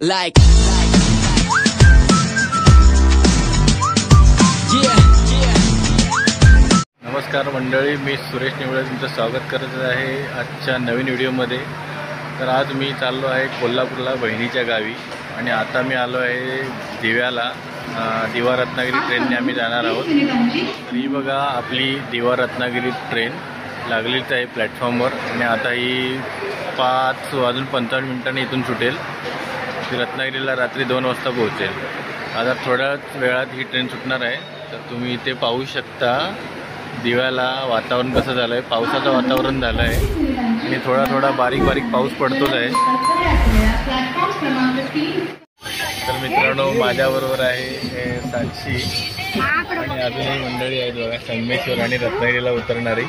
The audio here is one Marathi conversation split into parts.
Like नमस्कार मंडळी, मी सुरेश निवळे तुमचं स्वागत करत आहे आजच्या नवीन व्हिडिओमध्ये। तर आज मी चाललो आहे कोल्हापूरला बहिणीच्या गावी आणि आता मी आलो आहे दिव्याला। दिवा रत्नागिरी ट्रेनने आम्ही जाणार आहोत। तर ही बघा आपली दिवा रत्नागिरी ट्रेन लागलीच आहे प्लॅटफॉर्मवर आणि आता ही 5:55 इथून सुटेल। ती रत्नागिरीला रात्री 2 वाजता पोहोचेल। आता थोड्याच वेळात ही ट्रेन सुटणार आहे। तर तुम्ही इथे पाहू शकता दिव्याला वातावरण कसं झालं आहे, पावसाचं वातावरण झालं आहे आणि थोडा बारीक पाऊस पडतोच आहे। तर मित्रांनो, माझ्याबरोबर आहे साक्षी आणि अजूनही मंडळी आहेत बघा, संगमेश्वर आणि रत्नागिरीला उतरणारी।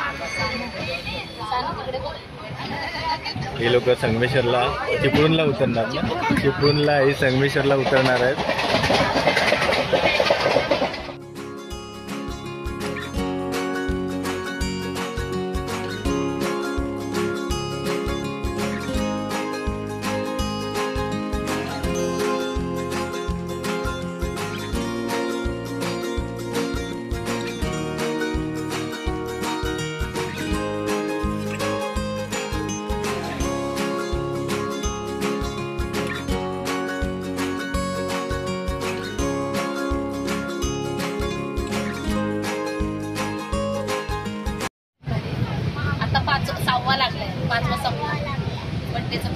हे लोक संगमेश्वरला चिपळूणला उतरणार ना, चिपळूणला हे संगमेश्वरला उतरणार आहेत। सव्वा लागलाय, 5:15 बड्डेचं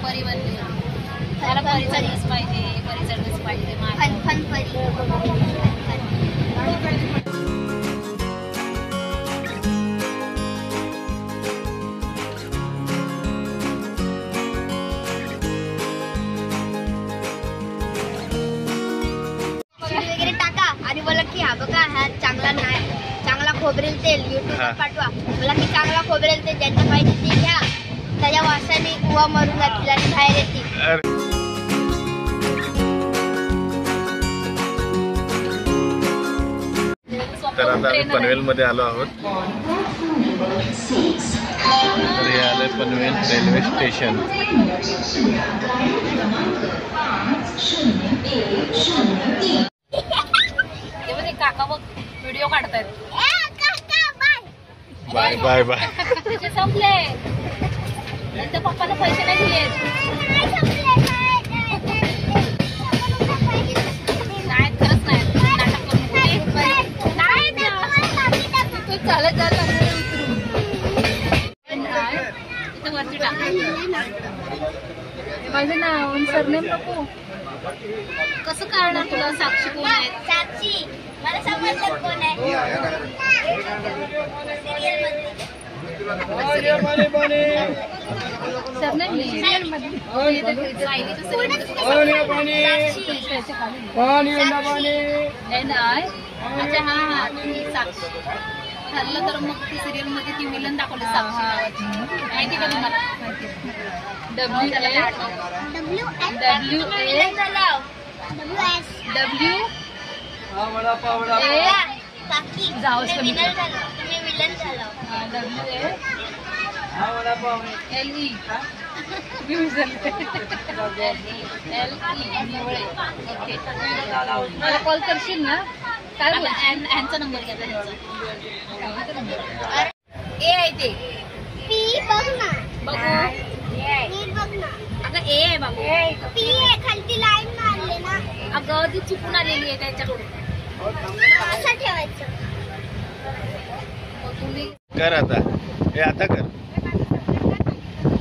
परिवंती मला परीचा ड्रेस पाहिजे, परीचा ड्रेस पाहिजे फन वगैरे टाका आणि बोला की हा बघा हा चांगला नाही, चांगला खोबरेल तेल युट्यूबवर पाठवा। मला की चांगला खोबरेल तेल ज्यांना पाहिजे ते घ्या, त्याच्या वासाने कुवा मरून जातील आणि बाहेर येतील। तर आता आम्ही पनवेलमध्ये आलो आहोत। तर हे आलं पनवेल रेल्वे स्टेशन। काका बघ व्हिडिओ काढतायत। बाय बाय बाय तुझे संपले, त्यांच्या पप्पाला पैसे नाही दिले। नाही खरंच नाही, नाटक करून चालत इथं वरती टाक। माझं नाव सरनेम नको, कसं कळणार तुला साक्षी कोण आहे? साक्षी मला समजलं कोण आहे। अच्छा हा साक्षी ठरलं तर मग ती सिरियल मध्ये ती विलन दाखवली साक्षी नावाची, माहिती का तुम्हाला? मला कॉल करशील ना? काय ह्यांचा नंबर घ्या, ए आहे ते पी बघ ना, बघू अगं ए आहे बाबू, पी आहे खालती लाईन मारले ना अगं, ती चुकून आलेली आहे त्यांच्याकडून, असं ठेवायचं। तुम्ही कर आता, हे आता कर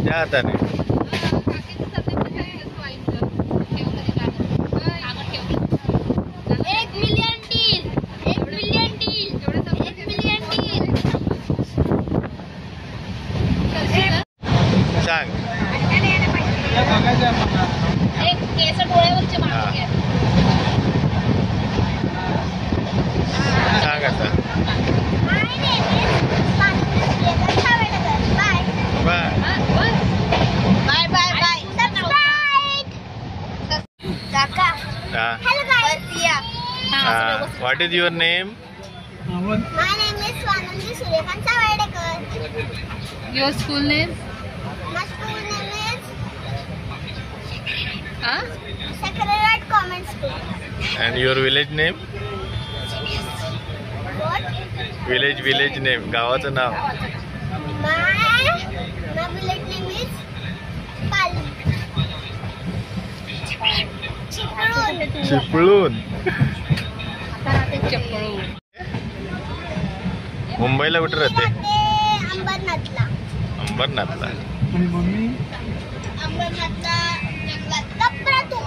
त्या हाताने। 1 million deal, 1 million deal, 1 million deal सांग। एक केस डोळ्यावरचे मारून घ्या, सांग आता। Bye bye bye. काका hello guys, what is your name? My name is Swanandi Suryakant Sawardekar. Your school name? My school name is Subscribe, comments करू. And your village name? Village name. गावाचं नाव. My village name is Pali. Chiplun. मुंबईला कुठे राहते? अंबरनाथला. अंबरनाथला. अंबरनाथला जंगलात कपडा तो.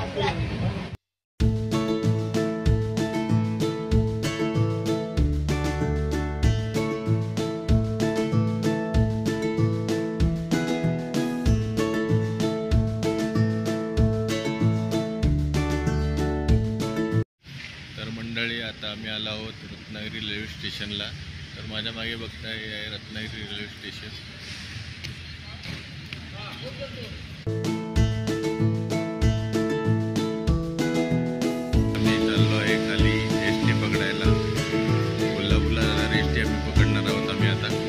मंडळी आता आम्ही आलो आहोत रत्नागिरी रेल्वे स्टेशनला. तर माझ्या मागे बघताय आहे रत्नागिरी रेल्वे स्टेशन. आम्ही चाललो आहे खाली एसटी पकडायला. कोल्हापूरला जाणार एसटी आम्ही पकडणार आहोत आम्ही आता.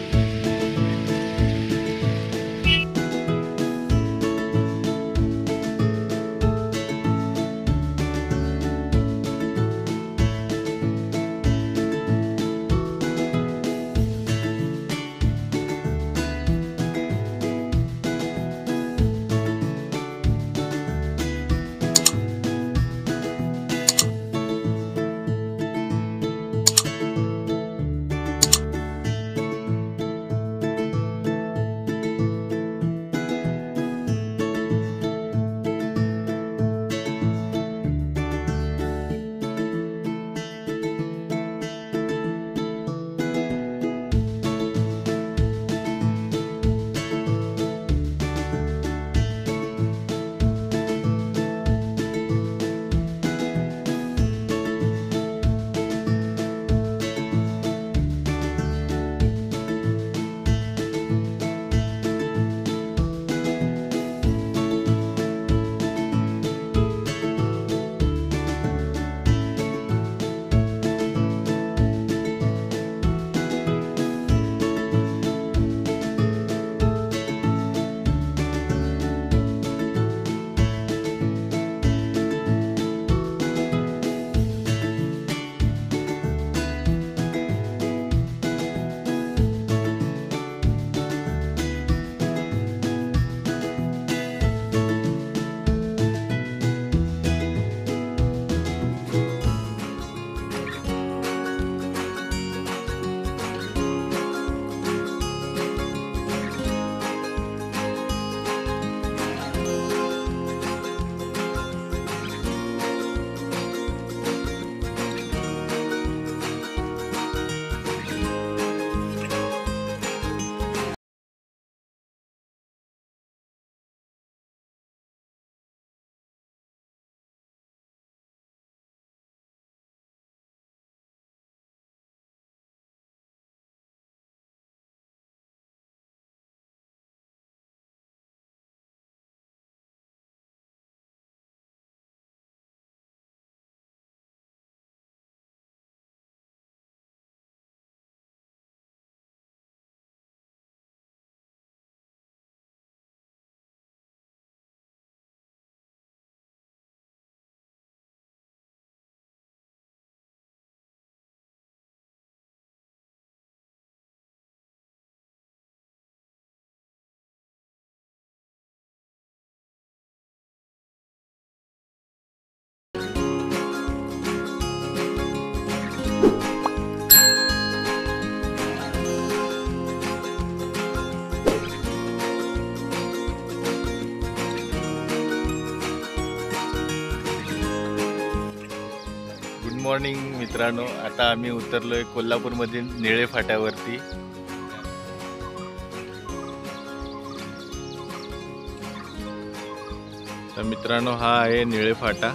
मॉर्निंग मित्रांनो, आता आम्ही उतरलोय कोल्हापूरमधील निळे फाट्यावरती. तर मित्रांनो, हा आहे निळे फाटा.